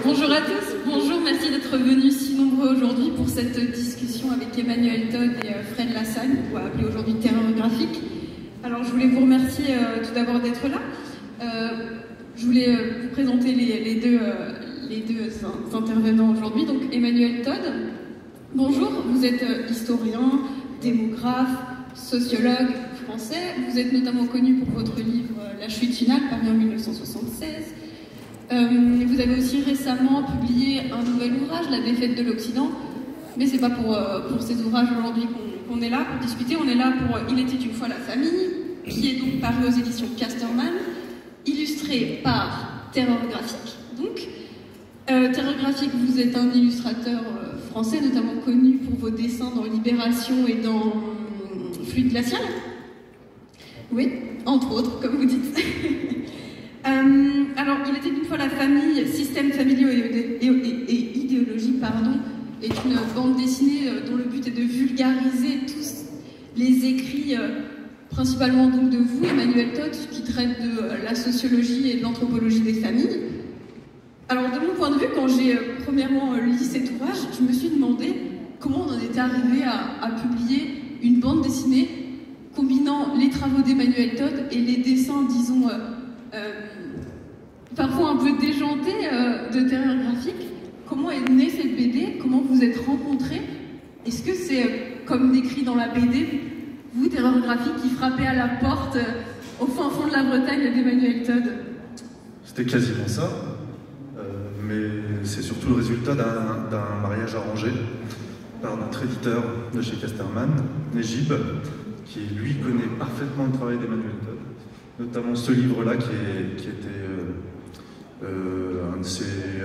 Bonjour à tous, bonjour, merci d'être venus si nombreux aujourd'hui pour cette discussion avec Emmanuel Todd et Fred Lassagne, ou appelé aujourd'hui Terreur graphique. Alors je voulais vous remercier tout d'abord d'être là. Je voulais vous présenter les deux intervenants aujourd'hui. Donc Emmanuel Todd, bonjour, vous êtes historien, démographe, sociologue français. Vous êtes notamment connu pour votre livre La chute finale, paru en 1976. Vous avez aussi récemment publié un nouvel ouvrage, La défaite de l'Occident, mais c'est pas pour ces ouvrages aujourd'hui qu'on est là pour discuter, on est là pour Il était une fois la famille, qui est donc paru aux éditions Casterman, illustré par Terreur graphique. Donc, Terreur graphique, vous êtes un illustrateur français, notamment connu pour vos dessins dans Libération et dans Fluide glacial. Oui, entre autres, comme vous dites. Alors, Il était une fois la famille, systèmes familiaux et idéologie, pardon, est une bande dessinée dont le but est de vulgariser tous les écrits, principalement donc de vous, Emmanuel Todd, qui traite de la sociologie et de l'anthropologie des familles. Alors, de mon point de vue, quand j'ai premièrement lu cet ouvrage, je me suis demandé comment on en était arrivé à publier une bande dessinée combinant les travaux d'Emmanuel Todd et les dessins, disons, parfois un peu déjantés de Terreur graphique. Comment est née cette BD? Comment vous êtes rencontrés? Est-ce que c'est, comme décrit dans la BD, vous, Terreur graphique, qui frappez à la porte au fin fond de la Bretagne d'Emmanuel Todd? C'était quasiment ça, mais c'est surtout le résultat d'un mariage arrangé par notre éditeur de chez Casterman, Nejib, qui lui connaît parfaitement le travail d'Emmanuel Todd, notamment ce livre-là qui était un de ses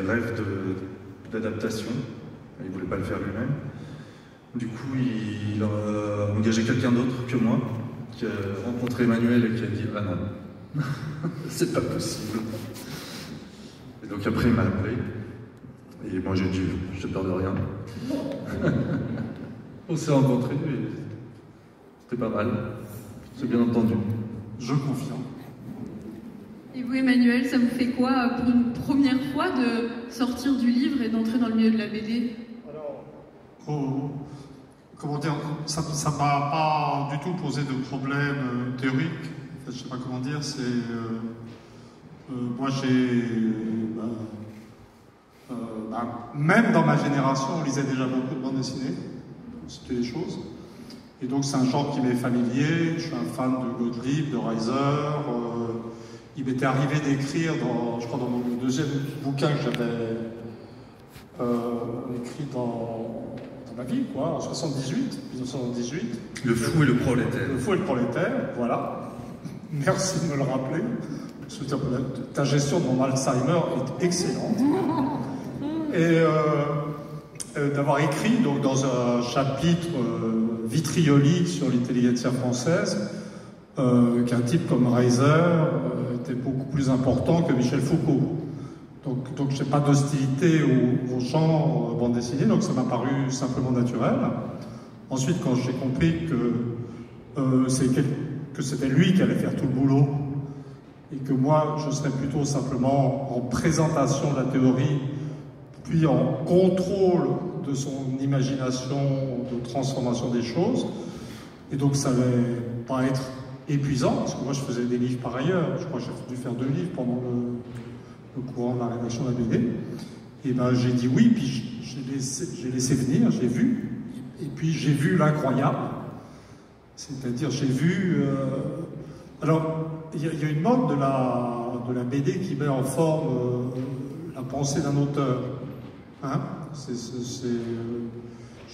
rêves d'adaptation. Il ne voulait pas le faire lui-même. Du coup, il a engagé quelqu'un d'autre que moi, qui a rencontré Emmanuel et qui a dit « Ah non, c'est pas possible ». Et donc après, il m'a appelé. Et moi, j'ai dit « J'ai peur de rien ». On s'est rencontrés et c'était pas mal. C'est bien entendu. Je confirme. Et vous, Emmanuel, ça vous fait quoi pour une première fois de sortir du livre et d'entrer dans le milieu de la BD? Alors, comment dire, ça m'a pas du tout posé de problème théorique. En fait, je sais pas comment dire. C'est moi, même dans ma génération, on lisait déjà beaucoup de bandes dessinées. C'était des choses. Et donc, c'est un genre qui m'est familier. Je suis un fan de Gottlieb, de Reiser. Il m'était arrivé d'écrire, je crois, dans le deuxième bouquin que j'avais écrit dans ma vie, quoi, en 1978. Le fou et le prolétaire. Le fou et le prolétaire, voilà. Merci de me le rappeler. Ta gestion de mon Alzheimer est excellente. Et d'avoir écrit donc, dans un chapitre vitriolique sur l'intelligentsia française, qu'un type comme Reiser était beaucoup plus important que Michel Foucault. Donc je n'ai pas d'hostilité au genre bande dessinée, donc ça m'a paru simplement naturel. Ensuite, quand j'ai compris que c'était lui qui allait faire tout le boulot, et que moi, je serais plutôt simplement en présentation de la théorie, puis en contrôle de son imagination de transformation des choses, et donc ça n'allait pas être épuisant, parce que moi je faisais des livres par ailleurs, je crois que j'ai dû faire 2 livres pendant le courant de la rédaction de la BD, et ben j'ai dit oui, puis j'ai laissé venir, j'ai vu, et puis j'ai vu l'incroyable, c'est-à-dire j'ai vu... alors, il y a une mode de la BD qui met en forme la pensée d'un auteur, hein,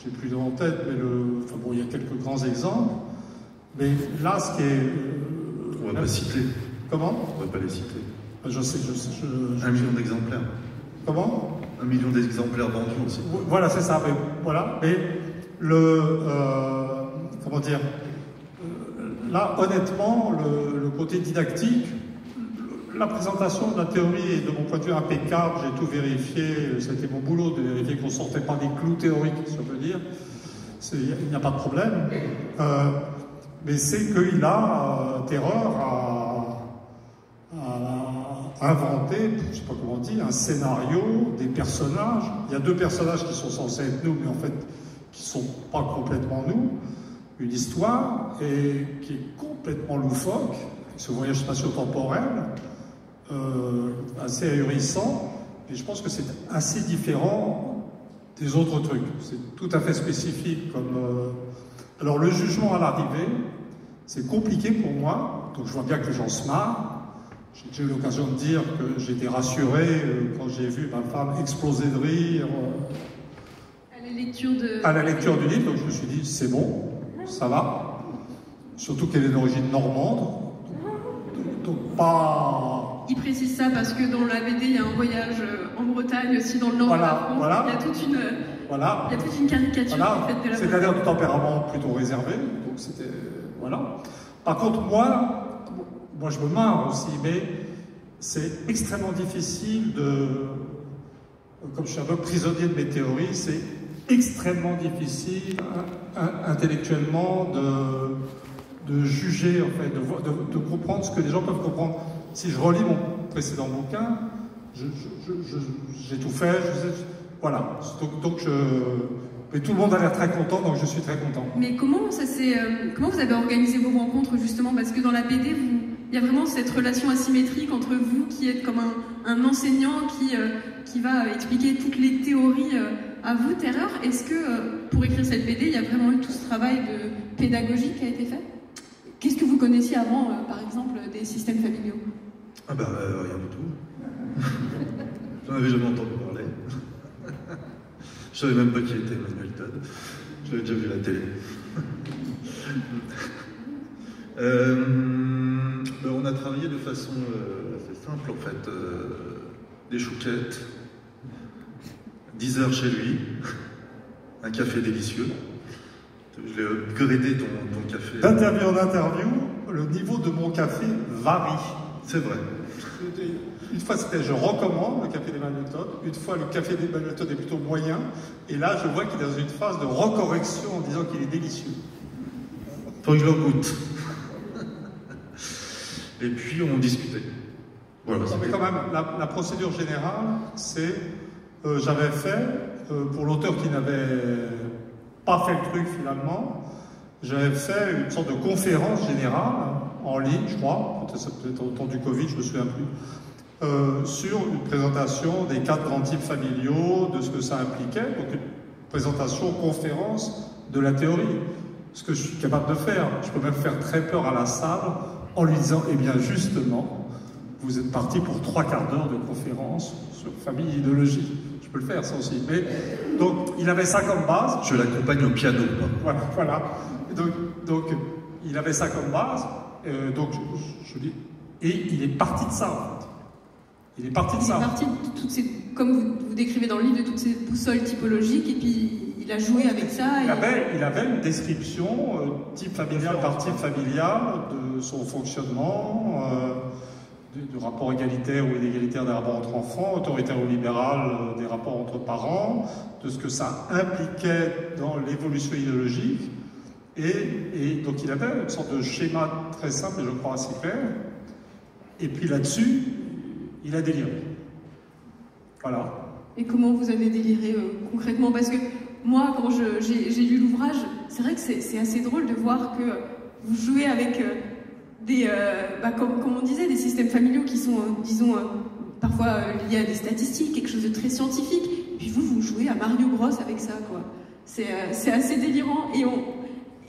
j'ai plus en tête, mais enfin bon, il y a quelques grands exemples. Mais là, ce qui est... on ne va pas citer. Comment? On ne va pas les citer. Je sais. 1 million d'exemplaires. Comment? 1 million d'exemplaires vendus aussi. Voilà, c'est ça. Mais, voilà. Mais comment dire? Là, honnêtement, le côté didactique, la présentation de la théorie est de mon point de vue impeccable. J'ai tout vérifié. C'était mon boulot de vérifier qu'on ne sortait pas des clous théoriques, si on peut dire. Il n'y a pas de problème. Mais c'est qu'il a terreur inventé, je ne sais pas comment dire, un scénario, des personnages. Il y a deux personnages qui sont censés être nous, mais en fait, qui ne sont pas complètement nous. Une histoire et qui est complètement loufoque, ce voyage spatio-temporel, assez ahurissant. Et je pense que c'est assez différent des autres trucs. C'est tout à fait spécifique comme... Alors le jugement à l'arrivée, c'est compliqué pour moi, donc je vois bien que les gens se marrent. J'ai déjà eu l'occasion de dire que j'étais rassuré quand j'ai vu ma femme exploser de rire à la lecture du livre, donc je me suis dit c'est bon, ça va. Surtout qu'elle est d'origine normande, donc pas... Il précise ça parce que dans la BD, il y a un voyage en Bretagne, aussi dans le nord de la France. Voilà. Il y a toute une caricature voilà. faite de la C'est-à-dire de tempérament plutôt réservé, donc c'était... Voilà. Par contre, moi je me marre aussi, mais c'est extrêmement difficile de... Comme je suis un peu prisonnier de mes théories, c'est extrêmement difficile intellectuellement de juger, en fait, de comprendre ce que les gens peuvent comprendre. Si je relis mon précédent bouquin, j'ai tout fait, voilà. Mais tout le monde a l'air très content, donc je suis très content. Mais comment vous avez organisé vos rencontres, justement? Parce que dans la BD, il y a vraiment cette relation asymétrique entre vous, qui êtes comme un enseignant qui va expliquer toutes les théories à vous, Terreur. Est-ce que, pour écrire cette BD, il y a vraiment eu tout ce travail de pédagogie qui a été fait? Qu'est-ce que vous connaissiez avant, par exemple, des systèmes familiaux? Ah bah, rien du tout. J'en avais jamais entendu parler. Je savais même pas qui était Emmanuel Todd. Je l'avais déjà vu à la télé. On a travaillé de façon assez simple, en fait. Des chouquettes, 10 heures chez lui, un café délicieux. Je l'ai upgradé ton café. D'interview en interview, le niveau de mon café varie. C'est vrai. Une fois, c'était je recommande le café d'Emmanuel Todd. Une fois, le café d'Emmanuel Todd est plutôt moyen. Et là, je vois qu'il est dans une phase de recorrection en disant qu'il est délicieux. Faut que je le goûte. Et puis, on discutait. Voilà, mais quand même, la procédure générale, c'est... j'avais fait, pour l'auteur qui n'avait pas fait le truc finalement, j'avais fait une sorte de conférence générale, en ligne, je crois, peut-être au temps du Covid, je me souviens plus, sur une présentation des 4 grands types familiaux, de ce que ça impliquait, donc une présentation, conférence de la théorie. Ce que je suis capable de faire, je peux même faire très peur à la salle en lui disant, eh bien justement, vous êtes parti pour 3/4 d'heure de conférence sur famille et idéologie. Je peux le faire, ça aussi. Mais, donc, il avait ça comme base. Je l'accompagne au piano, moi. Voilà. Donc, il avait ça comme base. Donc, je dis... Et il est parti de ça, en fait. Il est parti de toutes ces... Comme vous décrivez dans le livre, de toutes ces boussoles typologiques, et puis il a joué avec ça. Il avait une description, type familial par type familial, de son fonctionnement... du rapport égalitaire ou inégalitaire des rapports entre enfants, autoritaire ou libéral des rapports entre parents, de ce que ça impliquait dans l'évolution idéologique. Et donc il avait une sorte de schéma très simple et je crois assez clair. Et puis là-dessus, il a déliré. Voilà. Et comment vous avez déliré concrètement? Parce que moi, quand j'ai lu l'ouvrage, c'est vrai que c'est assez drôle de voir que vous jouez avec... comme on disait, des systèmes familiaux qui sont, disons, parfois liés à des statistiques, quelque chose de très scientifique. Et puis vous jouez à Mario Bros avec ça, quoi. C'est assez délirant.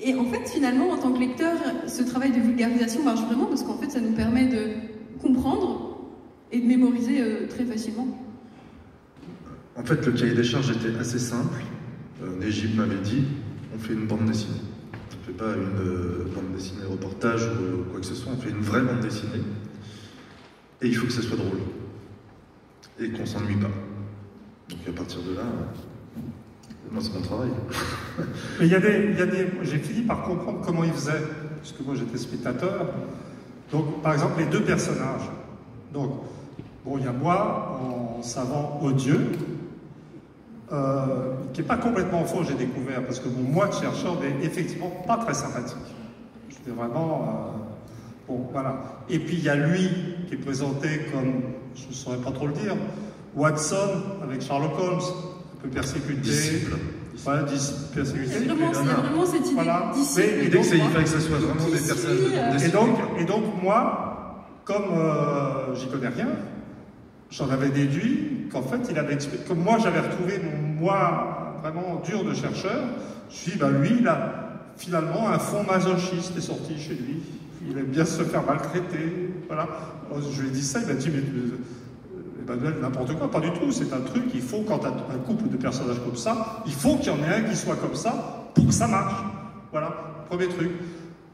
Et en fait, finalement, en tant que lecteur, ce travail de vulgarisation marche vraiment parce qu'en fait, ça nous permet de comprendre et de mémoriser très facilement. En fait, le cahier des charges était assez simple. Négib m'avait dit, on fait une bande dessinée. On ne fait pas une bande dessinée reportage ou quoi que ce soit, on fait une vraie bande dessinée. Et il faut que ça soit drôle. Et qu'on ne s'ennuie pas. Donc à partir de là, moi c'est mon travail. Mais j'ai fini par comprendre comment il faisait, puisque moi j'étais spectateur. Donc par exemple les 2 personnages. Donc, bon, il y a moi en savant odieux, qui n'est pas complètement faux, j'ai découvert, parce que mon moi de chercheur n'est effectivement pas très sympathique. C'était vraiment... bon, voilà. Et puis il y a lui qui est présenté comme je ne saurais pas trop le dire. Watson avec Sherlock Holmes, un peu persécuté. Disciple. Voilà, persécuté. Il y a vraiment cette idée voilà. disciple. Il fallait que ce soit vraiment des personnes. Et donc moi, comme j'y connais rien, j'en avais déduit qu'en fait, comme moi j'avais retrouvé mon moi vraiment dur de chercheur, je suis dit, ben lui, il a finalement un fond masochiste est sorti chez lui. Il aime bien se faire maltraiter. Voilà. Je lui ai dit ça, il m'a dit, mais Emmanuel, n'importe quoi, pas du tout. C'est un truc, il faut, quand tu as un couple de personnages comme ça, il faut qu'il y en ait un qui soit comme ça pour que ça marche. Voilà, premier truc.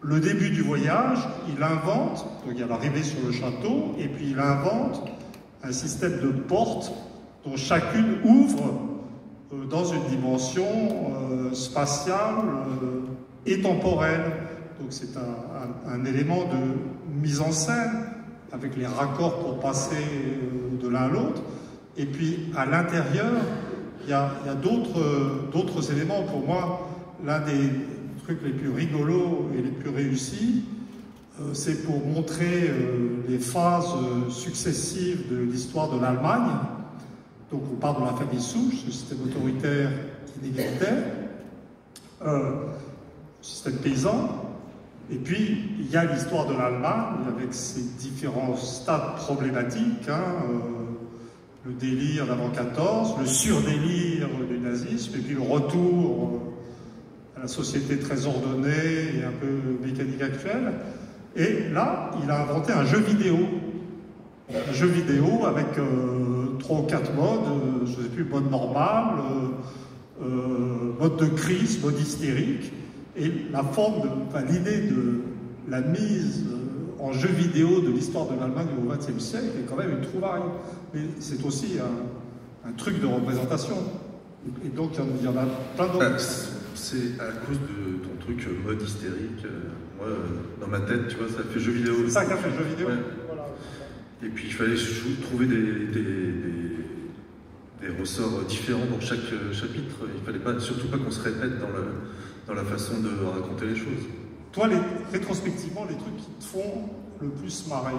Le début du voyage, il invente, donc il y a l'arrivée sur le château, et puis il invente un système de portes dont chacune ouvre dans une dimension spatiale et temporelle. Donc c'est un élément de mise en scène avec les raccords pour passer de l'un à l'autre. Et puis à l'intérieur, il y a d'autres éléments. Pour moi, l'un des trucs les plus rigolos et les plus réussis, c'est pour montrer les phases successives de l'histoire de l'Allemagne. Donc on parle de la famille souche, le système autoritaire inégalitaire, système paysan. Et puis il y a l'histoire de l'Allemagne avec ses différents stades problématiques, le délire d'avant 14, le surdélire du nazisme, et puis le retour à la société très ordonnée et un peu mécanique actuelle. Et là, il a inventé un jeu vidéo. Un jeu vidéo avec 3 ou 4 modes, je ne sais plus, mode normal, mode de crise, mode hystérique. Et l'idée de la mise en jeu vidéo de l'histoire de l'Allemagne au XXe siècle est quand même une trouvaille. Mais c'est aussi un truc de représentation. Et donc, il y en a plein d'autres. C'est à cause de ton truc mode hystérique. Moi, dans ma tête, tu vois, ça fait jeu vidéo. C'est ça qui a fait jeu vidéo. Ouais. Voilà. Et puis, il fallait trouver des ressorts différents dans chaque chapitre. Il fallait surtout pas qu'on se répète dans la façon de raconter les choses. Toi, rétrospectivement, les trucs qui te font le plus marrer?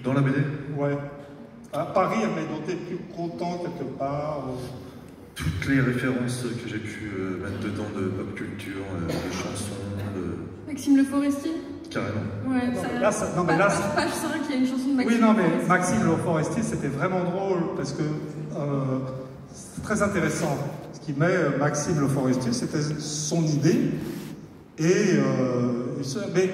Dans la BD? Ouais. À Paris, mais dont tu es plus content quelque part? Toutes les références que j'ai pu mettre dedans de pop culture, de chansons, de... Maxime Le Forestier? Carrément. Ouais, page 5, il y a une chanson de Maxime. Oui, non, mais Maxime Le Forestier, c'était vraiment drôle parce que c'est très intéressant. Ce qui met Maxime Le Forestier, c'était son idée. Mais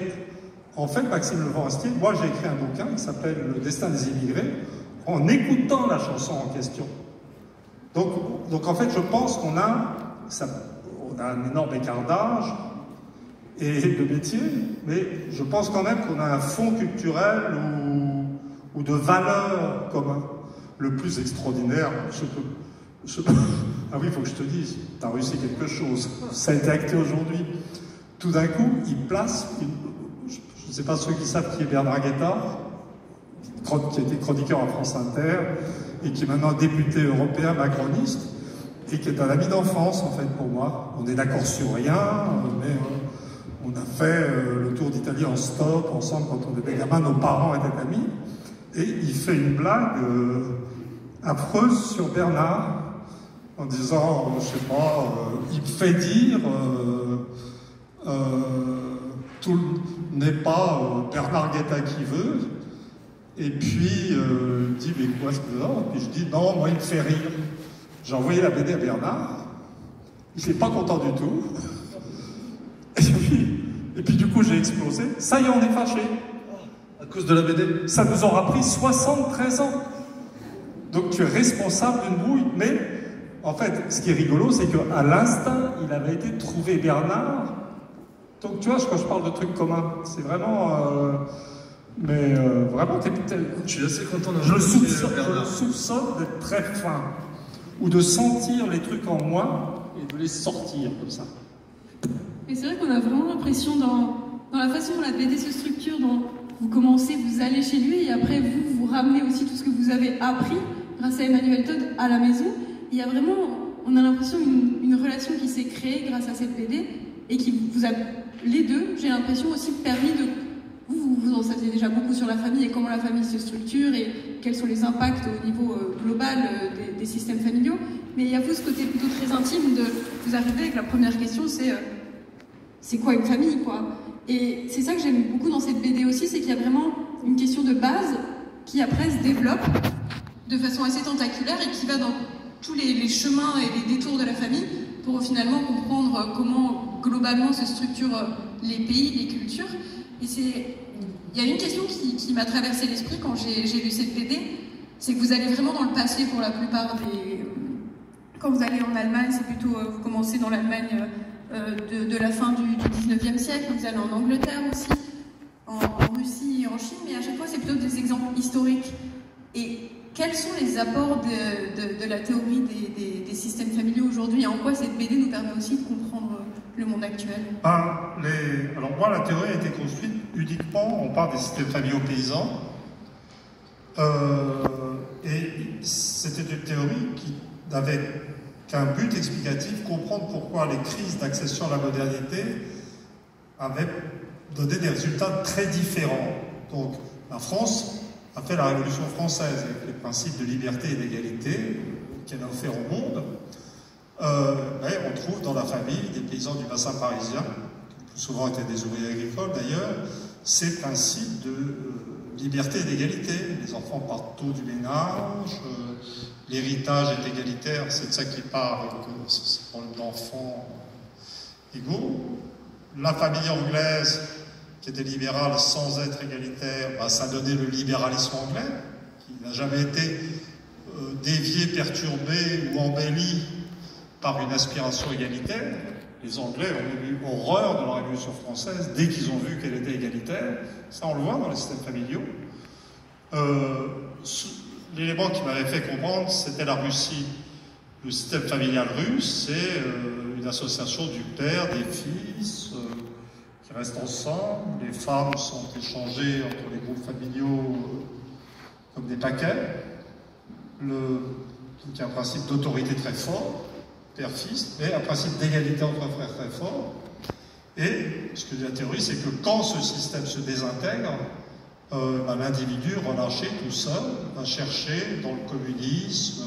en fait, Maxime Le Forestier, moi j'ai écrit un bouquin qui s'appelle Le destin des immigrés en écoutant la chanson en question. Donc en fait, je pense qu'on a un énorme écart d'âge et de métier, mais je pense quand même qu'on a un fond culturel ou de valeurs commun. Le plus extraordinaire, ah oui, il faut que je te dise, tu as réussi quelque chose. Ça a été acté aujourd'hui. Tout d'un coup, il place, je ne sais pas ceux qui savent qui est Bernard Guetta, qui était chroniqueur à France Inter, et qui est maintenant député européen macroniste, et qui est un ami d'enfance, en fait, pour moi. On est d'accord sur rien, mais on a fait le tour d'Italie en stop, ensemble, quand on était gamins, nos parents étaient amis, et il fait une blague affreuse sur Bernard, en disant, je sais pas, il me fait dire, tout n'est pas Bernard Guetta qui veut, et puis il dit, mais quoi, c'est ça? Et puis je dis, non, moi il me fait rire. J'ai envoyé la BD à Bernard, il n'est pas content du tout, et puis du coup j'ai explosé, ça y est, on est fâché. À cause de la BD? Ça nous aura pris 73 ans. Donc tu es responsable d'une brouille, mais en fait, ce qui est rigolo, c'est qu'à l'instinct, il avait été trouvé Bernard. Donc tu vois, quand je parle de trucs communs, c'est vraiment... vraiment, je suis assez content je le soupçonne d'être très fin, ou de sentir les trucs en moi et de les sortir comme ça. Mais c'est vrai qu'on a vraiment l'impression dans la façon dont la BD se structure, dont vous commencez, vous allez chez lui, et après vous ramenez aussi tout ce que vous avez appris grâce à Emmanuel Todd à la maison. Il y a vraiment, on a l'impression, une relation qui s'est créée grâce à cette BD et qui vous a, les deux, j'ai l'impression aussi permis vous en saviez déjà beaucoup sur la famille et comment la famille se structure et quels sont les impacts au niveau global des systèmes familiaux. Mais il y a vous ce côté plutôt très intime de vous arriver avec la première question, c'est quoi une famille, quoi? Et c'est ça que j'aime beaucoup dans cette BD aussi, c'est qu'il y a vraiment une question de base qui après se développe de façon assez tentaculaire et qui va dans tous les chemins et les détours de la famille pour finalement comprendre comment globalement se structurent les pays, les cultures. Et il y a une question qui m'a traversé l'esprit quand j'ai lu cette BD, c'est que vous allez vraiment dans le passé pour la plupart des... Quand vous allez en Allemagne, c'est plutôt... vous commencez dans l'Allemagne de la fin du 19e siècle, vous allez en Angleterre aussi, en Russie et en Chine, mais à chaque fois c'est plutôt des exemples historiques. Et quels sont les apports de la théorie des systèmes familiaux aujourd'hui et en quoi cette BD nous permet aussi de comprendre le monde actuel? Alors moi, la théorie a été construite uniquement, on parle des systèmes familiaux paysans, et c'était une théorie qui n'avait qu'un but explicatif, comprendre pourquoi les crises d'accession à la modernité avaient donné des résultats très différents. Donc la France a fait la Révolution française avec les principes de liberté et d'égalité qu'elle a offert au monde. On trouve dans la famille des paysans du bassin parisien, qui le plus souvent étaient des ouvriers agricoles d'ailleurs, ces principes de liberté et d'égalité. Les enfants partent tôt du ménage, l'héritage est égalitaire, c'est de ça qu'il parle, c'est problème d'enfants égaux. La famille anglaise, qui était libérale sans être égalitaire, ça donnait le libéralisme anglais, qui n'a jamais été dévié, perturbé ou embelli par une aspiration égalitaire. Les Anglais ont eu horreur de la Révolution française dès qu'ils ont vu qu'elle était égalitaire. Ça, on le voit dans les systèmes familiaux. L'élément qui m'avait fait comprendre, c'était la Russie. Le système familial russe, c'est une association du père, des fils, qui restent ensemble. Les femmes sont échangées entre les groupes familiaux comme des paquets. Il y a un principe d'autorité très fort, père-fils, mais un principe d'égalité entre frères très fort. Et ce que dit la théorie, c'est que quand ce système se désintègre, l'individu relâché tout seul va chercher dans le communisme,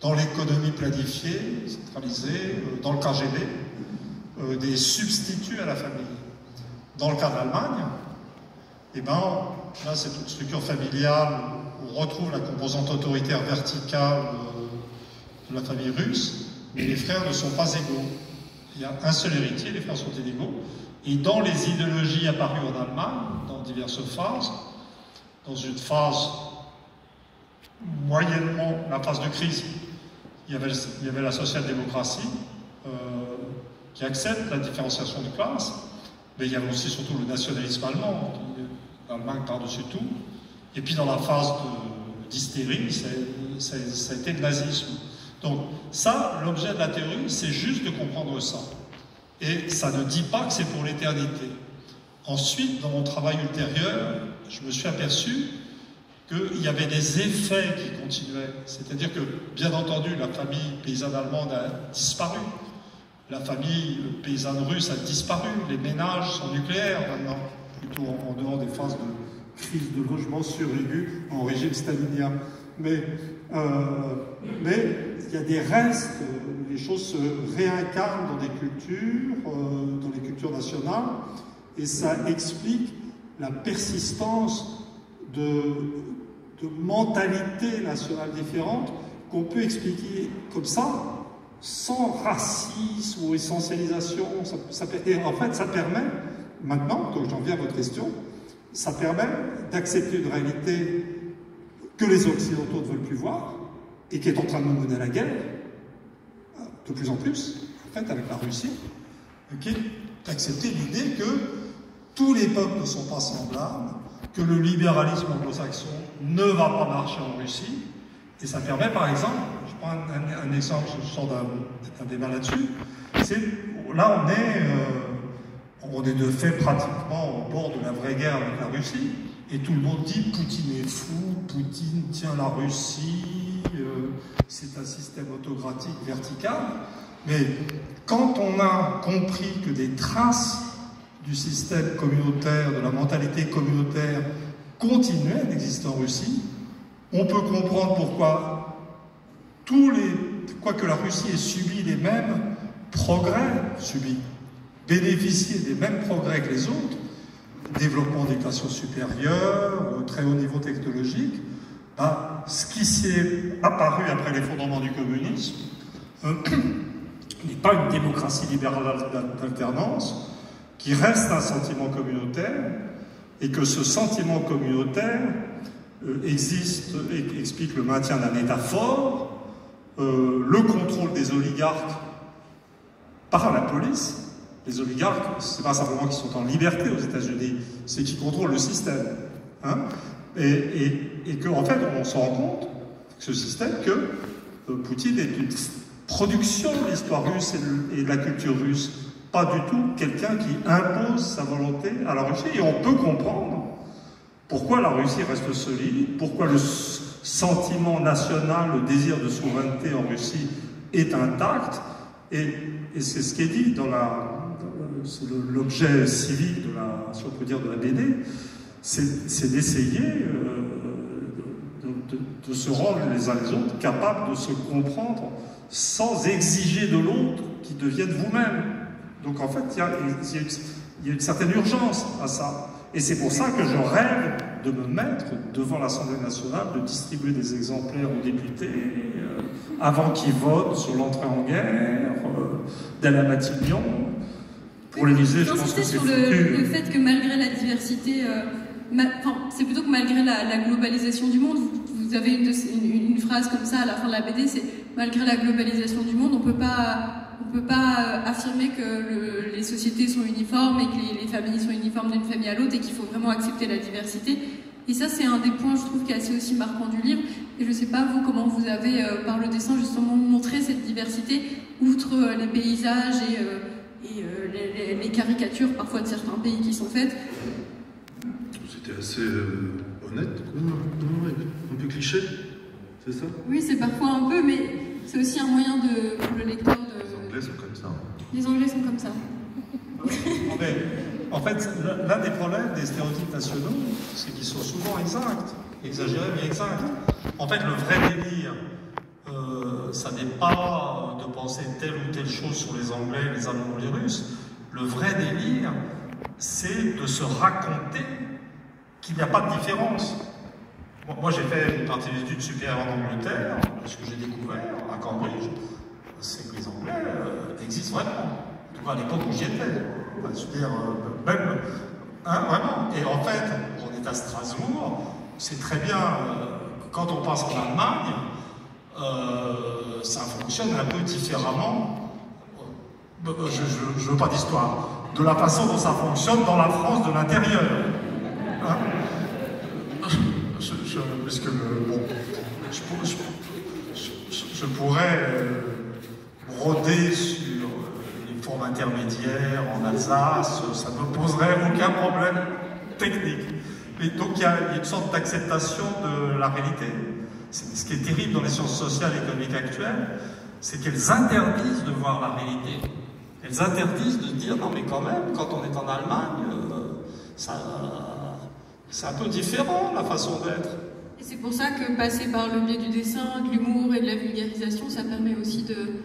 dans l'économie planifiée, centralisée, dans le KGB, des substituts à la famille. Dans le cas de l'Allemagne, là c'est une structure familiale où on retrouve la composante autoritaire verticale de la famille russe, mais les frères ne sont pas égaux. Il y a un seul héritier, les frères sont inégaux. Et dans les idéologies apparues en Allemagne, dans diverses phases, dans une phase moyennement, la phase de crise, il y avait la social-démocratie qui accepte la différenciation de classe, mais il y avait aussi surtout le nationalisme allemand, l'Allemagne par-dessus tout. Et puis dans la phase d'hystérie, ça a été le nazisme. Donc ça, l'objet de la théorie, c'est juste de comprendre ça. Et ça ne dit pas que c'est pour l'éternité. Ensuite, dans mon travail ultérieur, je me suis aperçu qu'il y avait des effets qui continuaient. C'est-à-dire que, bien entendu, la famille paysanne allemande a disparu. La famille paysanne russe a disparu. Les ménages sont nucléaires maintenant, plutôt en dehors des phases de crise de logement suraigu en régime stalinien. Mais il y a des restes, les choses se réincarnent dans les cultures nationales, et ça explique la persistance de mentalités nationales différentes qu'on peut expliquer comme ça, sans racisme ou essentialisation. Et en fait, ça permet, maintenant, donc j'en viens à votre question, ça permet d'accepter une réalité que les Occidentaux ne veulent plus voir, et qui est en train de nous mener à la guerre, de plus en plus, en fait, avec la Russie, d'accepter l'idée que tous les peuples ne sont pas semblables, que le libéralisme anglo-saxon ne va pas marcher en Russie, et ça permet, par exemple, je prends un exemple, je sors d'un débat là-dessus, là on est de fait pratiquement au bord de la vraie guerre avec la Russie, et tout le monde dit Poutine est fou, Poutine tient la Russie, c'est un système autocratique vertical. Mais quand on a compris que des traces du système communautaire, de la mentalité communautaire continuait d'exister en Russie. On peut comprendre pourquoi quoique la Russie ait subi les mêmes progrès, bénéficié des mêmes progrès que les autres, développement des classes supérieures, très haut niveau technologique, ce qui s'est apparu après l'effondrement du communisme n'est pas une démocratie libérale d'alternance, qui reste un sentiment communautaire, et que ce sentiment communautaire explique le maintien d'un État fort, le contrôle des oligarques par la police. Les oligarques, c'est pas simplement qu'ils sont en liberté aux États-Unis, c'est qu'ils contrôlent le système. Hein, et qu'en fait, on se rend compte, ce système, que Poutine est une production de l'histoire russe et de la culture russe, pas du tout quelqu'un qui impose sa volonté à la Russie. Et on peut comprendre pourquoi la Russie reste solide, pourquoi le sentiment national, le désir de souveraineté en Russie est intact, et c'est ce qui est dit dans l'objet civique de la, si on peut dire, de la BD, c'est d'essayer de se rendre les uns les autres capables de se comprendre sans exiger de l'autre qui devienne vous-même. Donc en fait, il y a une certaine urgence à ça. Et c'est pour ça que je rêve de me mettre devant l'Assemblée nationale, de distribuer des exemplaires aux députés avant qu'ils votent sur l'entrée en guerre, d'Alain Matignon. Pour l'Élysée, je pense que c'est sur le fait que malgré la diversité, c'est plutôt que malgré la globalisation du monde, vous avez une phrase comme ça à la fin de la BD, c'est malgré la globalisation du monde, on peut pas affirmer que les sociétés sont uniformes et que les familles sont uniformes d'une famille à l'autre et qu'il faut vraiment accepter la diversité. Et ça, c'est un des points, je trouve, qui est assez aussi marquant du livre. Et je ne sais pas, vous, comment vous avez, par le dessin, justement, montré cette diversité, outre les paysages et les caricatures, parfois, de certains pays qui sont faites. C'était assez honnête, un peu cliché, c'est ça? Oui, c'est parfois un peu, mais c'est aussi un moyen pour le lecteur de... Les Anglais sont comme ça. Les Anglais sont comme ça. En fait, l'un des problèmes des stéréotypes nationaux, c'est qu'ils sont souvent exacts, exagérés mais exacts. En fait, le vrai délire, ça n'est pas de penser telle ou telle chose sur les Anglais, les Allemands ou les Russes. Le vrai délire, c'est de se raconter qu'il n'y a pas de différence. Moi, j'ai fait une partie des études supérieures en Angleterre. Ce que j'ai découvert à Cambridge, c'est que les Anglais existent vraiment. En tout cas, à l'époque où j'y étais. C'est-à-dire, même, vraiment. Et en fait, on est à Strasbourg, c'est très bien, quand on passe en Allemagne, ça fonctionne un peu différemment. Je ne veux pas d'histoire. De la façon dont ça fonctionne dans la France de l'intérieur. Hein, puisque je pourrais broder sur les formes intermédiaires en Alsace, ça ne me poserait aucun problème technique. Mais donc il y a une sorte d'acceptation de la réalité. Ce qui est terrible dans les sciences sociales et économiques actuelles, c'est qu'elles interdisent de voir la réalité. Elles interdisent de dire non mais quand même, quand on est en Allemagne, c'est un peu différent la façon d'être. Et c'est pour ça que passer par le biais du dessin, de l'humour et de la vulgarisation, ça permet aussi de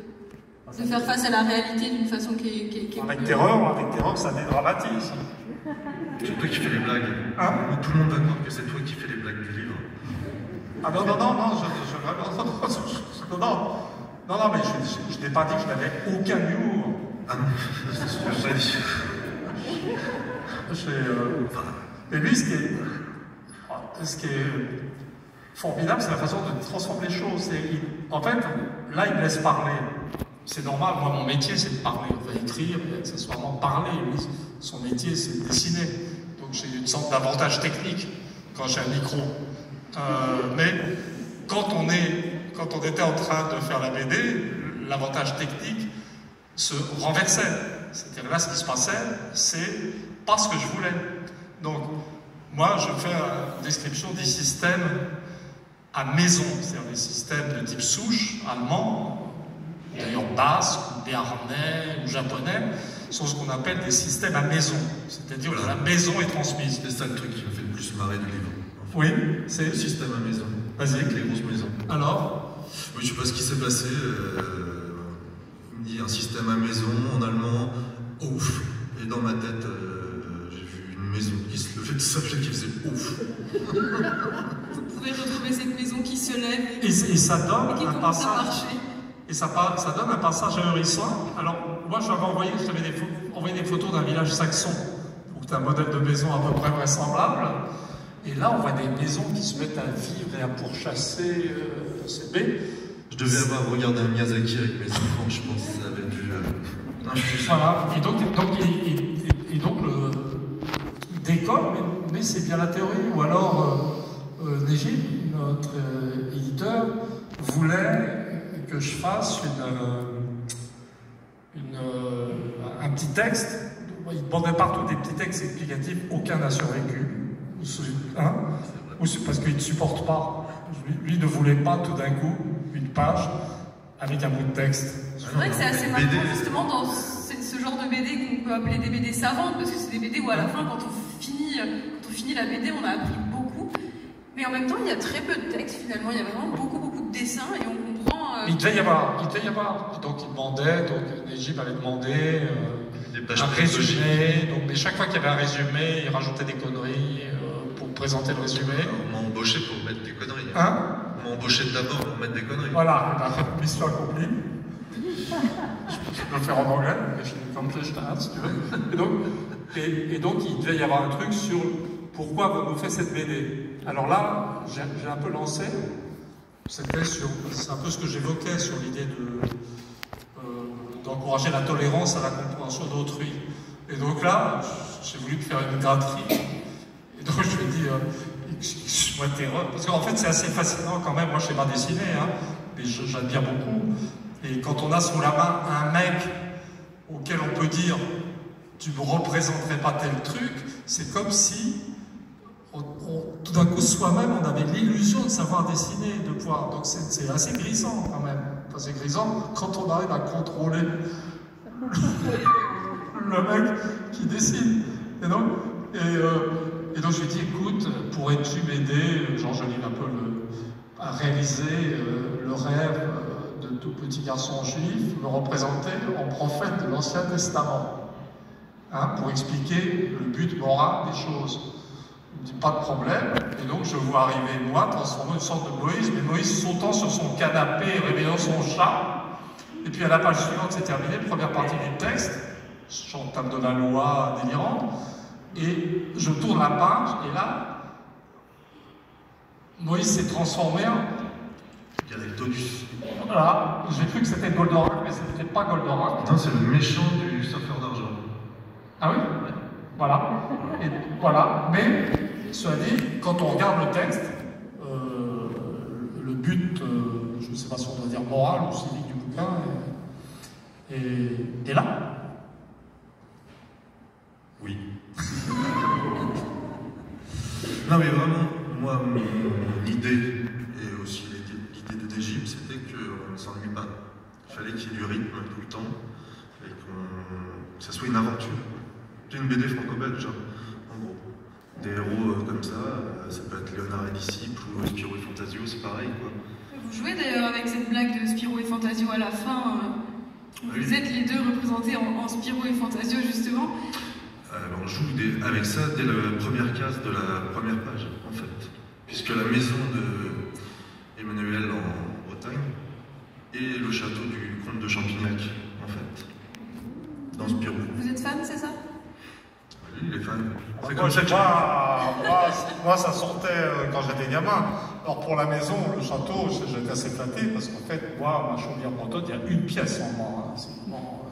faire face à la réalité d'une façon qui est avec terreur, ça dédramatise. C'est toi qui fais les blagues. Hein? Tout le monde va croire que c'est toi qui fais les blagues du livre. Ah non, mais je n'ai pas dit que je n'avais aucun humour. Ah non, c'est ce que j'ai dit. Mais lui, ce qui est formidable, c'est la façon de transformer les choses. En fait, là, il me laisse parler. C'est normal, moi, mon métier, c'est de parler. On va écrire, accessoirement parler. Lui, son métier, c'est de dessiner. Donc, j'ai une sorte d'avantage technique quand j'ai un micro. Mais quand on était en train de faire la BD, l'avantage technique se renversait. C'est-à-dire là, ce qui se passait, c'est pas ce que je voulais. Donc, moi, je fais une description des systèmes à maison, c'est-à-dire des systèmes de type souche, allemand, d'ailleurs basque, béarnais ou japonais, sont ce qu'on appelle des systèmes à maison. C'est-à-dire que la maison est transmise. C'est ça le truc qui m'a fait le plus marrer du livre. Enfin, Oui, c'est... le système à maison. Vas-y. Avec les grosses maisons. Alors? Oui, je sais pas ce qui s'est passé. Il me dit un système à maison en allemand. Ouf. Et dans ma tête, j'ai vu une maison qui se levait de sable et qui faisait ouf. Vous pouvez retrouver cette maison qui se lève Et ça donne et qui un commence à passage... marcher. Et ça donne un passage ahurissant. Alors, moi, je t'avais envoyé des photos d'un village saxon, pour que tu aies un modèle de maison à peu près vraisemblable. Et là, on voit des maisons qui se mettent à vivre et à pourchasser. C'est bé. Je devais avoir regardé un Miyazaki avec mes enfants, je pense que ça avait dû... Voilà. Et donc il décolle, mais c'est bien la théorie. Ou alors, Nejib, notre éditeur, voulait que je fasse un petit texte. Il demandait partout des petits textes explicatifs, aucun n'a survécu. Hein? Parce qu'il ne supporte pas. Lui ne voulait pas tout d'un coup une page avec un bout de texte. C'est vrai que c'est assez marrant justement dans ce genre de BD qu'on peut appeler des BD savantes, parce que c'est des BD où à la fin, quand on finit la BD, on a appris beaucoup. Mais en même temps, il y a très peu de texte finalement, il y a vraiment beaucoup de dessins et on comprend... Il devait y avoir. Donc il demandait, Nejib avait demandé un résumé. Donc, mais chaque fois qu'il y avait un résumé, il rajoutait des conneries pour présenter le résumé. On m'a embauché pour mettre des conneries. Hein? On m'a embauché d'abord pour mettre des conneries. Voilà, mission accomplie. Je peux le faire en anglais, comme si tu veux. Et donc il devait y avoir un truc sur pourquoi vous nous faites cette BD. Alors là, j'ai un peu lancé. C'est un peu ce que j'évoquais sur l'idée d'encourager la tolérance à la compréhension d'autrui. Et donc là, j'ai voulu te faire une gratterie. Et donc je lui ai dit, excuse-moi terreur, parce qu'en fait c'est assez fascinant quand même. Moi je sais pas dessiner, hein, mais j'admire beaucoup. Et quand on a sous la main un mec auquel on peut dire, tu me représenterais pas tel truc, c'est comme si tout d'un coup, soi-même, on avait l'illusion de savoir dessiner, de pouvoir. Donc c'est assez grisant quand même. Enfin, c'est grisant quand on arrive à contrôler le mec qui dessine. Et donc je lui ai dit, écoute, pourrais-tu m'aider, j'enjolive un peu à réaliser le rêve de tout petit garçon juif, me représenter en prophète de l'Ancien Testament, hein, pour expliquer le but moral des choses. Il me dit, pas de problème. Et donc je vois arriver moi, transformé en une sorte de Moïse, mais Moïse sautant sur son canapé et réveillant son chat. Et puis à la page suivante, c'est terminé, première partie du texte, chantable de la loi délirante. Et je tourne la page, et là, Moïse s'est transformé en... Il y a des tonus. Voilà, j'ai cru que c'était Goldorak, mais ce n'était pas Goldorak. Non, c'est le méchant du surfeur d'argent. Ah oui? Voilà. Et voilà. Mais, cela dit, quand on regarde le texte, le but, je ne sais pas si on doit dire moral ou civique du bouquin, est là. Oui. Non, mais vraiment, moi, mon idée, et aussi l'idée de Nejib, c'était qu'on ne s'ennuie pas. Il fallait qu'il y ait du rythme tout le temps, et que ça soit une aventure. C'est une BD franco-belge, en gros. Des héros comme ça peut être Léonard et disciple ou Spirou et Fantasio, c'est pareil, quoi. Vous jouez d'ailleurs avec cette blague de Spirou et Fantasio à la fin. Vous êtes les deux représentés en Spirou et Fantasio, justement. On joue avec ça dès la première case de la première page, en fait. Puisque la maison de Emmanuel en Bretagne est le château du comte de Champignac, en fait. Dans Spirou. Vous êtes fan, c'est ça? Oui, les fans. C'est Moi, comme ça que moi, ça sortait quand j'étais gamin. Alors pour la maison, le château, j'étais assez flatté parce qu'en fait, moi, ma chaumière bretonne, il y a une pièce en moi. Hein. C'est vraiment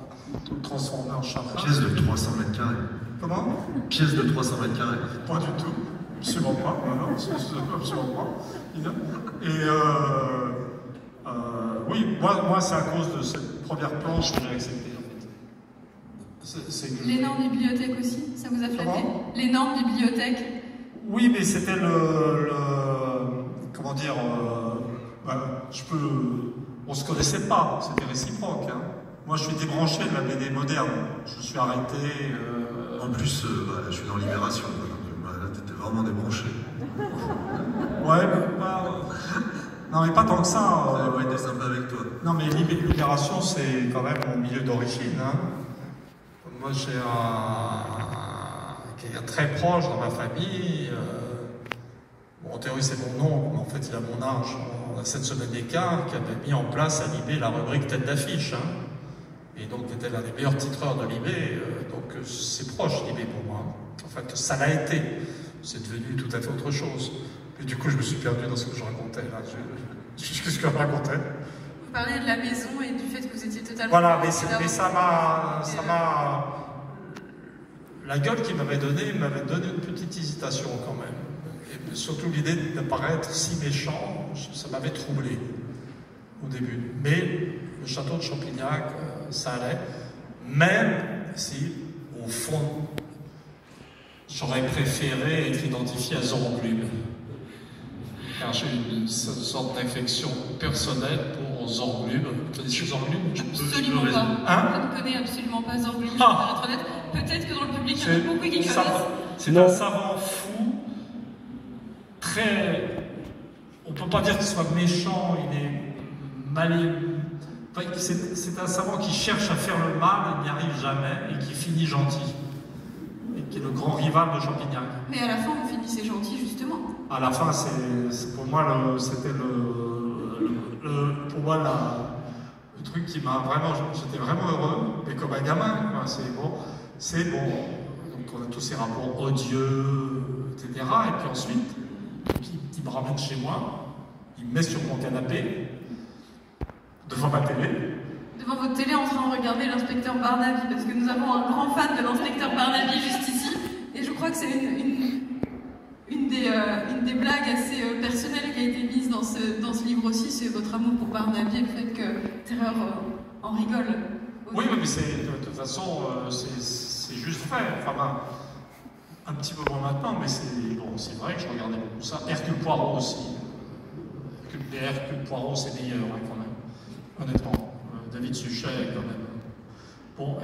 tout transformé en château. Pièce de 300 mètres carrés. Comment? Pièce de 300 mètres carrés. Pas du tout. Absolument pas. Non, absolument pas. Et oui, moi c'est à cause de cette première planche que j'ai acceptée. Les normes bibliothèques aussi, ça vous a flatté? Les normes bibliothèques? Oui, mais c'était comment dire, on se connaissait pas, c'était réciproque. Hein. Moi, je suis débranché de la BD moderne. Je suis arrêté. En plus, je suis dans Libération, donc là, t'étais vraiment débranché. Ouais, mais pas... Non, mais pas tant que ça. Ça aurait été sympa avec toi. Non, mais Libération, c'est quand même mon milieu d'origine. Hein. Moi, j'ai quelqu'un très proche dans ma famille. Bon, en théorie, c'est mon oncle, mais en fait, il a mon âge. On a 7 semaines d'écart qui avait mis en place à Libé la rubrique tête d'affiche. Hein. Et donc, était l'un des meilleurs titreurs de Libé. Donc, c'est proche, Libé, pour moi. En fait, ça l'a été. C'est devenu tout à fait autre chose. Et du coup, je me suis perdu dans ce que je racontais. Qu'est-ce que je racontais? Vous parlez de la maison et du fait que vous étiez totalement... Voilà, mais ça m'a... La gueule qu'il m'avait donnée une petite hésitation quand même. Et surtout l'idée de paraître si méchant, ça m'avait troublé au début. Mais le château de Champignac, ça allait. Même si, au fond, j'aurais préféré être identifié à Zorglub. Car j'ai une sorte d'affection personnelle pour Zorglub. Vous connaissez Zorglub? Absolument pas. Hein? Je ne connais absolument pas Zorglub, je vais être honnête. Peut-être que dans le public, il y en a beaucoup qui connaissent. C'est un savant fou, très... On ne peut pas dire qu'il soit méchant, il est malin. Enfin, c'est un savant qui cherche à faire le mal et n'y arrive jamais, et qui finit gentil. Et qui est le grand rival de Champignac. Mais à la fin, vous finissez gentil, justement. À la fin, pour moi, c'était pour moi, le truc qui m'a vraiment... J'étais vraiment heureux, mais comme un gamin, c'est bon. Donc on a tous ces rapports odieux, etc. Et puis ensuite, il me ramène chez moi, il me met sur mon canapé, devant ma télé. Devant votre télé en train de regarder l'inspecteur Barnaby, parce que nous avons un grand fan de l'inspecteur Barnaby juste ici, et je crois que c'est une des blagues assez personnelles qui a été mise dans ce livre aussi, c'est votre amour pour Barnaby et le fait que Terreur en rigole. Oui, mais de toute façon, c'est juste vrai. Enfin, un petit peu moins maintenant, mais c'est vrai que je regardais beaucoup ça. Hercule Poirot aussi. Hercule Poirot, c'est meilleur, hein, quand même. Honnêtement. David Suchet, quand même. Bon,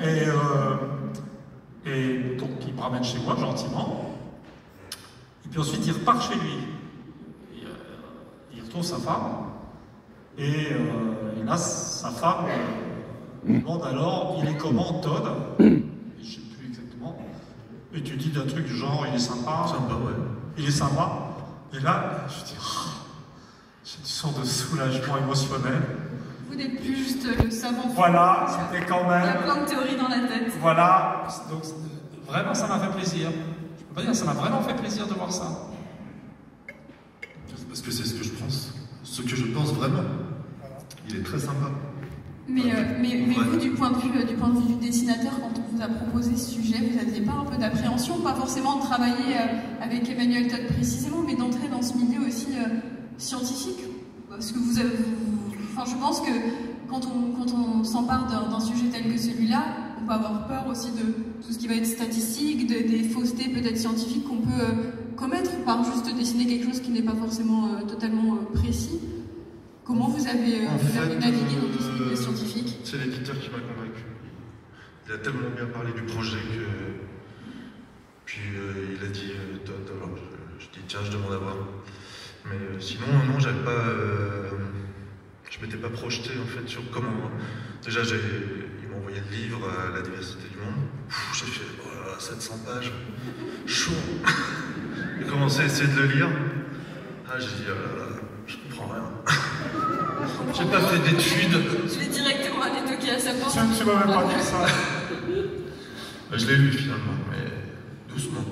et donc, il me ramène chez moi, gentiment. Et puis ensuite, il repart chez lui. Il retrouve sa femme. Et là, sa femme me demande alors, il est comment, Todd? Je ne sais plus exactement. Et tu dis d'un truc genre, il est sympa. Sympa, ouais. Il est sympa. Et là, je dis, j'ai une sorte de soulagement émotionnel. Vous n'êtes plus juste le savant. Voilà, c'était quand même... Il y a plein de théories dans la tête. Voilà, donc vraiment ça m'a fait plaisir. Je peux pas dire, ça m'a vraiment fait plaisir de voir ça. Parce que c'est ce que je pense. Ce que je pense vraiment. Il est très sympa. Mais vous, du point de vue du dessinateur, quand on vous a proposé ce sujet, vous n'aviez pas un peu d'appréhension, pas forcément de travailler avec Emmanuel Todd précisément, mais d'entrer dans ce milieu aussi scientifique? Parce que enfin, je pense que quand on s'empare d'un sujet tel que celui-là, on peut avoir peur aussi de tout ce qui va être statistique, des faussetés peut-être scientifiques qu'on peut commettre par juste dessiner quelque chose qui n'est pas forcément totalement précis. Comment vous avez navigué dans tout ce milieu scientifique? C'est l'éditeur qui m'a convaincu. Il a tellement bien parlé du projet que... Puis il a dit, Todd, alors je dis tiens, je demande à voir. Mais sinon, non, j'avais pas... je m'étais pas projeté en fait sur comment... Déjà, il m'a envoyé le livre La diversité du monde. J'ai fait 700 pages. Chaud. J'ai commencé à essayer de le lire. Ah, j'ai dit, oh là là, je comprends rien. J'ai pas fait d'études. Je vais directement aller toquer à sa porte. Tu m'as même pas dit ça. Je l'ai lu finalement, mais doucement.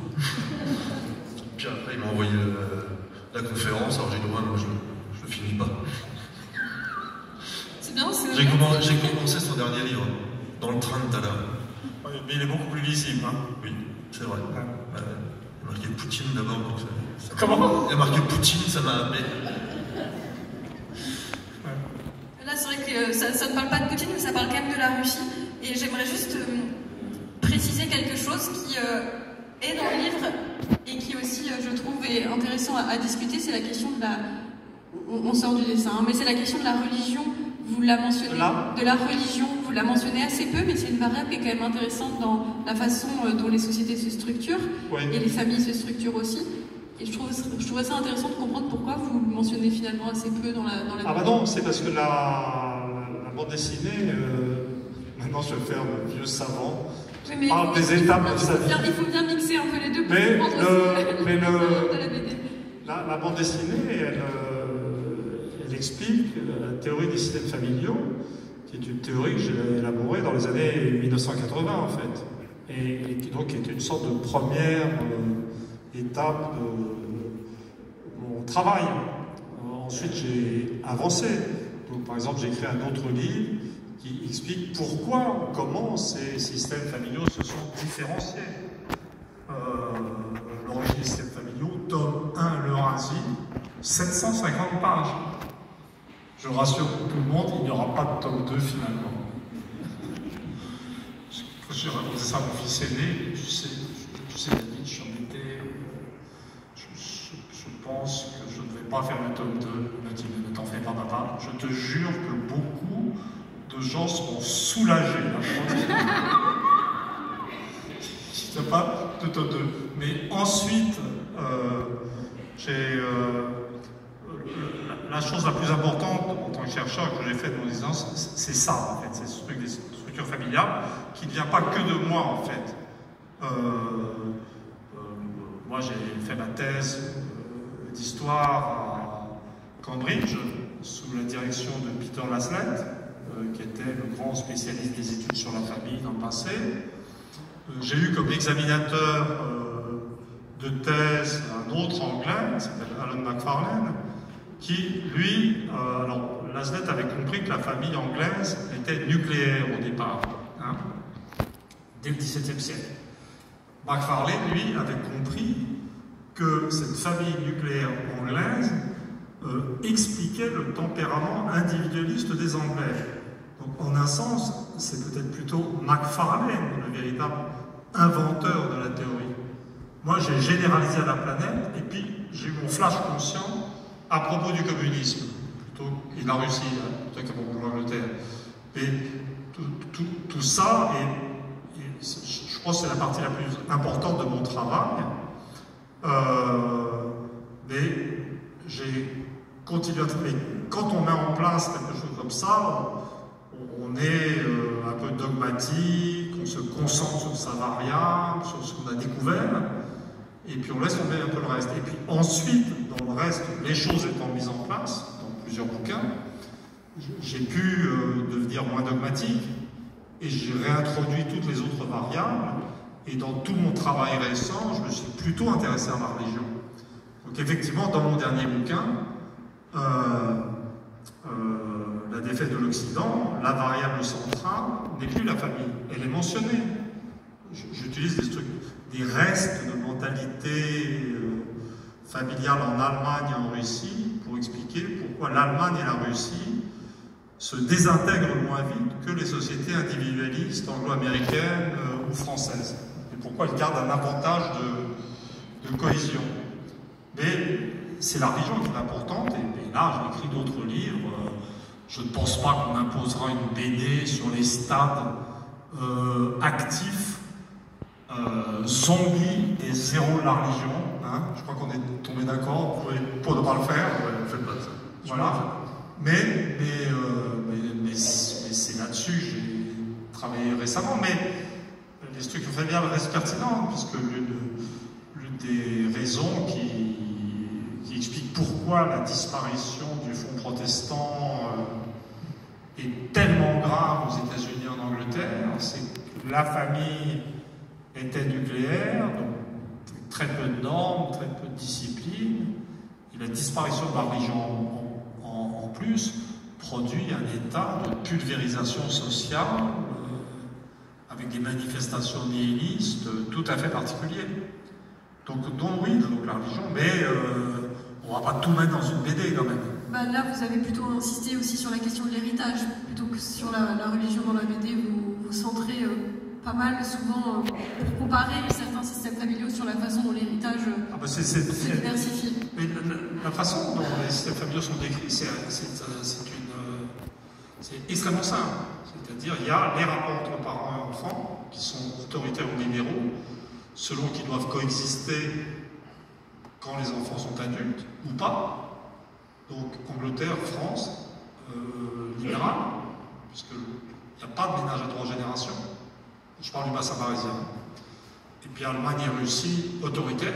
Puis après, il m'a envoyé la conférence, alors j'ai dit, moi je le finis pas. C'est bien, c'est... J'ai commencé son dernier livre, dans le train tout à l'heure. Oui, mais il est beaucoup plus lisible. Hein. Oui, c'est vrai. Il a marqué Poutine d'abord. Comment? Il a marqué Poutine, ça m'a appelé. Là, c'est vrai que ça ne parle pas de Poutine, mais ça parle quand même de la Russie. Et j'aimerais juste préciser quelque chose qui est dans le livre et qui aussi, je trouve, est intéressant à discuter. C'est la question de la... On sort du dessin, hein, mais c'est la question de la religion vous la mentionnez, de la religion, vous la mentionnez assez peu, mais c'est une variable qui est quand même intéressante dans la façon dont les sociétés se structurent, et les familles se structurent aussi. Et je trouvais ça intéressant de comprendre pourquoi vous le mentionnez finalement assez peu dans la Ah bah non, c'est parce que la bande dessinée, maintenant je vais faire le vieux savant, oui, parle des étapes de sa vie. Il faut bien mixer un peu les deux pour comprendre de la BD. La bande dessinée, elle explique la théorie des systèmes familiaux, qui est une théorie que j'ai élaborée dans les années 1980 en fait, et qui donc est une sorte de première étape de mon travail. Ensuite, j'ai avancé. Donc, par exemple, j'ai écrit un autre livre qui explique pourquoi, comment ces systèmes familiaux se sont différenciés. L'origine des systèmes familiaux, tome 1, le Razi, 750 pages. Je rassure tout le monde, il n'y aura pas de tome 2 finalement. J'ai raconté ça à mon fils aîné, tu sais David, je pense que je ne vais pas faire le tome 2. Il m'a dit, ne t'en fais pas papa, je te jure que beaucoup de gens seront soulagés. Je ne fais pas de tome 2. Mais ensuite, la chose la plus importante en tant que chercheur que j'ai fait dans les ans, c'est ça en fait, c'est ce truc des structures familiales qui ne vient pas que de moi en fait. Moi j'ai fait ma thèse d'histoire à Cambridge sous la direction de Peter Laslett, qui était le grand spécialiste des études sur la famille dans le passé. J'ai eu comme examinateur de thèse un autre anglais qui s'appelle Alan Macfarlane, qui, lui, alors Laslett avait compris que la famille anglaise était nucléaire au départ, hein, dès le XVIIe siècle. Macfarlane, lui, avait compris que cette famille nucléaire anglaise expliquait le tempérament individualiste des Anglais. Donc, en un sens, c'est peut-être plutôt Macfarlane, le véritable inventeur de la théorie. Moi, j'ai généralisé à la planète, et puis j'ai eu mon flash conscient à propos du communisme, plutôt, et de la Russie, plutôt qu'à propos de l'Angleterre. Et tout ça, je pense que c'est la partie la plus importante de mon travail, mais j'ai continué à travailler. Quand on met en place quelque chose comme ça, on est un peu dogmatique, on se concentre sur sa variable, sur ce qu'on a découvert, et puis on laisse tomber un peu le reste. Et puis ensuite, dans le reste, les choses étant mises en place, dans plusieurs bouquins, j'ai pu devenir moins dogmatique, et j'ai réintroduit toutes les autres variables, et dans tout mon travail récent, je me suis plutôt intéressé à la religion. Donc effectivement, dans mon dernier bouquin, la défaite de l'Occident, la variable centrale n'est plus la famille, elle est mentionnée. J'utilise des restes de mentalité familiale en Allemagne et en Russie pour expliquer pourquoi l'Allemagne et la Russie se désintègrent moins vite que les sociétés individualistes anglo-américaines ou françaises, et pourquoi elles gardent un avantage de cohésion. Mais c'est la religion qui est importante, et là j'ai écrit d'autres livres. Je ne pense pas qu'on imposera une BD sur les stades actifs, zombies et zéro de la religion. Hein. Je crois qu'on est tombé d'accord pour ne pas le faire. Ouais, faites pas ça. Voilà. Mais c'est là-dessus que j'ai travaillé récemment. Mais les structures familiales restent pertinentes, puisque l'une des raisons qui explique pourquoi la disparition du fonds protestant est tellement grave aux États-Unis et en Angleterre, c'est que la famille était nucléaire, donc très peu de normes, très peu de discipline, et la disparition de la religion en plus produit un état de pulvérisation sociale avec des manifestations nihilistes tout à fait particulières. Donc oui, donc la religion, mais on ne va pas tout mettre dans une BD quand même. Bah là, vous avez plutôt insisté aussi sur la question de l'héritage, plutôt que sur la religion dans la BD. Vous centrez pas mal, souvent, pour comparer certains systèmes familiaux sur la façon dont l'héritage se diversifie. Mais la façon dont les systèmes familiaux sont décrits, C'est extrêmement simple. C'est-à-dire, il y a les rapports entre parents et enfants, qui sont autoritaires ou libéraux, selon qu'ils doivent coexister quand les enfants sont adultes, ou pas. Donc, Angleterre, France, libérale, puisqu'il n'y a pas de ménage à 3 générations. Je parle du bassin parisien. Et puis Allemagne et Russie, autoritaire,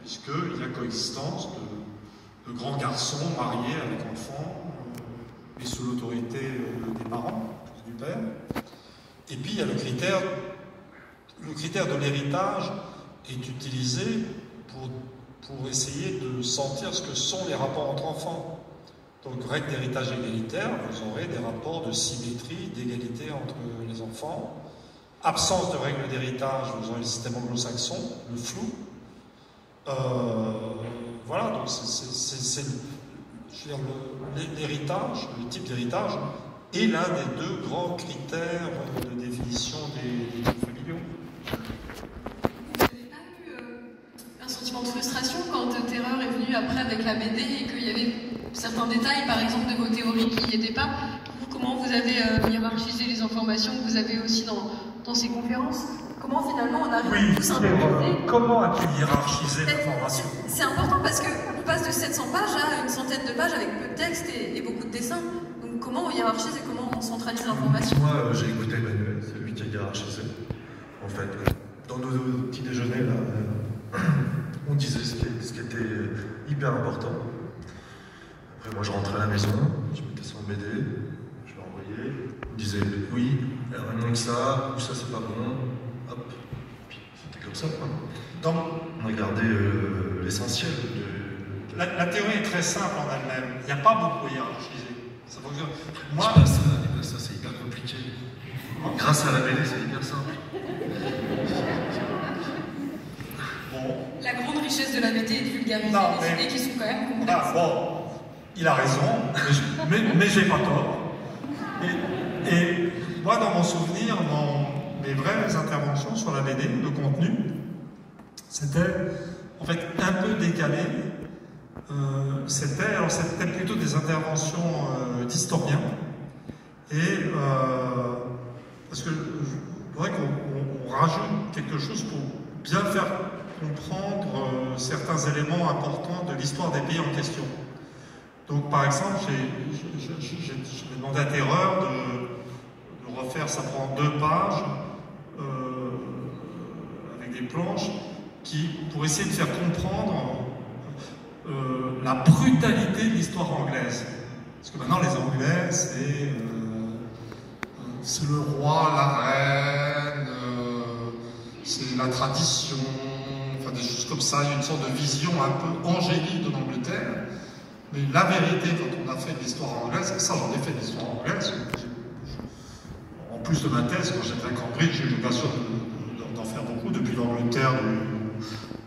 puisqu'il y a coexistence de grands garçons mariés avec enfants, et sous l'autorité des parents, du père. Et puis il y a le critère de l'héritage est utilisé pour essayer de sentir ce que sont les rapports entre enfants. Donc, règle d'héritage égalitaire, vous aurez des rapports de symétrie, d'égalité entre les enfants. Absence de règles d'héritage, vous aurez le système anglo-saxon, le flou. Voilà, donc l'héritage, le type d'héritage, est l'un des 2 grands critères de définition des groupes familiaux. Vous n'avez pas eu un sentiment de frustration quand Terreur est venu après avec la BD et qu'il y avait certains détails, par exemple, de vos théories qui n'y étaient pas? Comment vous avez hiérarchisé les informations que vous avez aussi dans ces conférences? Comment finalement on arrive tous à improviser? Comment as-tu hiérarchisé l'information? C'est important parce qu'on passe de 700 pages à une centaine de pages avec peu de texte et beaucoup de dessins. Donc comment on hiérarchise et comment on centralise l'information? Moi, j'ai écouté Emmanuel, c'est lui qui a hiérarchisé. En fait, dans nos petits déjeuners, là, on disait ce qui était hyper important. Après, moi, je rentrais à la maison, je mettais son BD, je l'envoyais, il me disait oui, rien que ça, ou ça c'est pas bon, hop, puis c'était comme ça, quoi. Donc, on a gardé l'essentiel de... La théorie est très simple en elle-même, il n'y a pas beaucoup à hiérarchiser. Ça fonctionne. Moi, ça c'est hyper compliqué. Grâce à la BD, c'est hyper simple. Bon. La grande richesse de la BD est de vulgariser les idées qui sont quand même complexes. Ah, bon. Il a raison, mais j'ai pas tort. Et moi, dans mon souvenir, dans mes vraies interventions sur la BD, le contenu, c'était en fait un peu décalé. C'était plutôt des interventions d'historiens. Et parce que je voudrais qu'on rajoute quelque chose pour bien faire comprendre certains éléments importants de l'histoire des pays en question. Donc, par exemple, j'ai demandé à Terreur de refaire, ça prend 2 pages, avec des planches, pour essayer de faire comprendre la brutalité de l'histoire anglaise. Parce que maintenant, les Anglais, c'est le roi, la reine, c'est la tradition, enfin des choses comme ça, il y a une sorte de vision un peu angélique de l'Angleterre. Mais la vérité, quand on a fait de l'histoire anglaise, et ça j'en ai fait de l'histoire anglaise, en plus de ma thèse, quand j'étais à Cambridge, j'ai eu l'occasion d'en faire beaucoup depuis l'Angleterre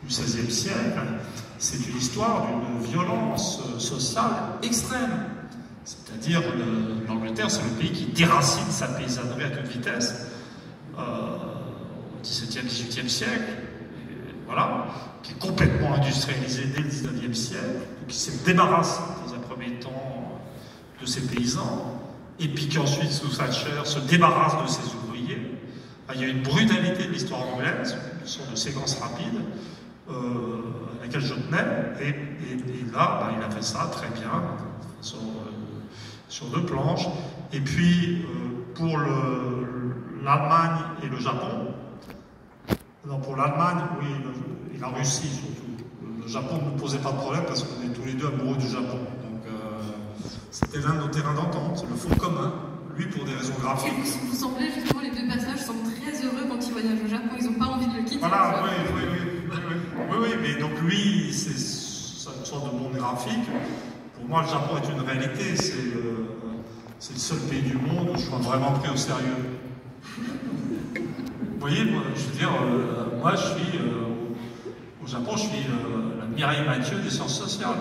du XVIe siècle. C'est une histoire d'une violence sociale extrême. C'est-à-dire l'Angleterre, c'est le pays qui déracine sa paysannerie à toute vitesse au XVIIe, XVIIIe siècle. Voilà, qui est complètement industrialisé dès le XIXe siècle, qui se débarrasse dans un premier temps de ses paysans, et puis qui ensuite, sous Thatcher, se débarrasse de ses ouvriers. Il y a une brutalité de l'histoire anglaise, une sorte de séquence rapide, à laquelle je tenais, et là, il a fait ça très bien, sur 2 planches. Et puis, pour l'Allemagne et le Japon, non, pour l'Allemagne, oui, et la Russie surtout. Le Japon ne nous posait pas de problème parce qu'on est tous les 2 amoureux du Japon. Donc c'était l'un de nos terrains d'entente, c'est le fond commun. Lui pour des raisons graphiques. Et vous semblez justement, les 2 personnages semblent très heureux quand ils voyagent au Japon, ils n'ont pas envie de le quitter. Voilà, oui, mais donc lui, c'est une sorte de monde graphique. Pour moi, le Japon est une réalité, c'est le seul pays du monde où je sois vraiment pris au sérieux. Vous voyez, je veux dire, moi je suis, au Japon, je suis la Mireille Mathieu des sciences sociales.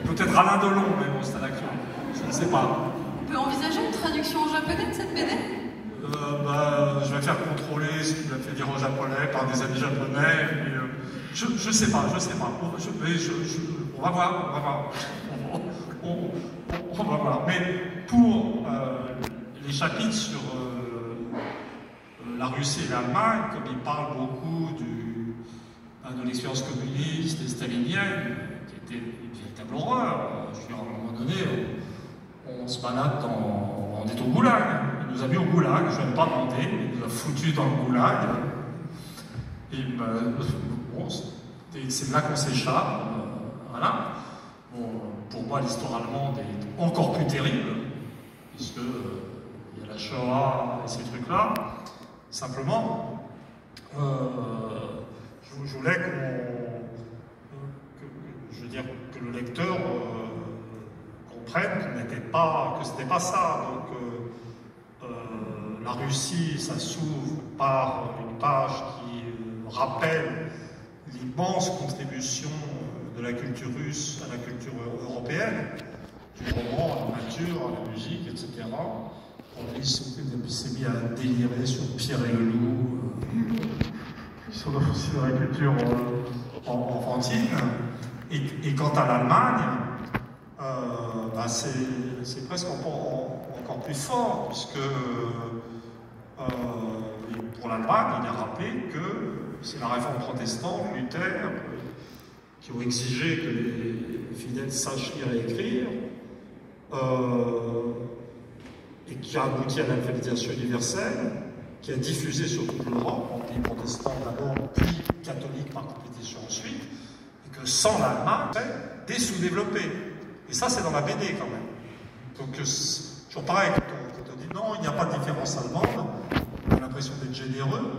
Peut-être Alain Delon, mais bon, c'est un acteur. Je ne sais pas. On peut envisager une traduction en japonais de cette BD? Je vais faire contrôler ce qu'il a fait dire aux Japonais par des amis japonais. Mais, je sais pas. On va voir. on va voir. Mais pour les chapitres sur la Russie et l'Allemagne, comme il parle beaucoup de l'expérience communiste et stalinienne, qui était une véritable horreur. Je veux dire, à un moment donné, on se balade on est au goulag. Il nous a mis au goulag, je ne vais pas demander, il nous a foutu dans le goulag. Et bon, c'est de là qu'on s'échappe. Voilà. Bon, pour moi, l'histoire allemande est encore plus terrible, puisque il y a la Shoah et ces trucs-là. Simplement, je voulais que le lecteur comprenne que ce n'était pas ça. Donc, la Russie, ça s'ouvre par une page qui rappelle l'immense contribution de la culture russe à la culture européenne, du roman, à la peinture, à la musique, etc. Il s'est mis à délirer sur Pierre et le Loup, qui sont aussi dans la culture enfantine. Et quant à l'Allemagne, c'est presque encore plus fort, puisque pour l'Allemagne, il a rappelé que c'est la réforme protestante, Luther, qui ont exigé que les fidèles sachent lire et écrire, et qui a abouti à l'alphabétisation universelle, qui a diffusé sur toute l'Europe, en pays protestants d'abord, puis catholiques par compétition ensuite, et que sans l'Allemagne, c'est des sous-développés. Et ça, c'est dans la BD quand même. Donc, toujours pareil, quand on dit non, il n'y a pas de différence allemande, on a l'impression d'être généreux,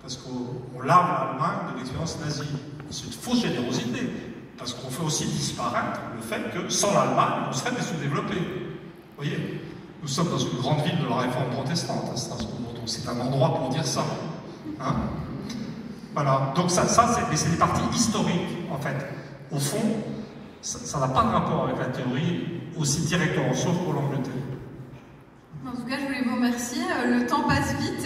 parce qu'on lave l'Allemagne de l'expérience nazie. C'est une fausse générosité, parce qu'on fait aussi disparaître le fait que sans l'Allemagne, on serait des sous-développés. Vous voyez, nous sommes dans une grande ville de la réforme protestante à Strasbourg, donc c'est un endroit pour dire ça. Hein, voilà, donc ça c'est des parties historiques, en fait. Au fond, ça n'a pas de rapport avec la théorie aussi directement, sauf pour l'Angleterre. En tout cas, je voulais vous remercier. Le temps passe vite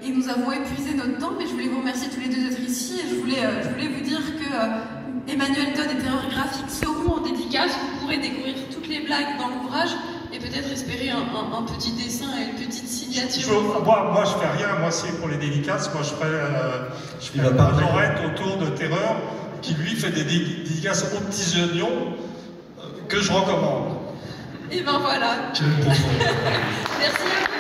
et nous avons épuisé notre temps, mais je voulais vous remercier tous les deux d'être ici. Et je voulais vous dire que Emmanuel Todd et Terreur Graphique seront en dédicace. Vous pourrez découvrir toutes les blagues dans l'ouvrage et peut-être espérer un petit dessin et une petite signature. Moi, je fais rien. Moi, c'est pour les dédicaces. Moi, je fais un Lorette autour de Terreur qui, lui, fait des dédicaces aux petits oignons que je recommande. Et ben voilà. Merci à vous.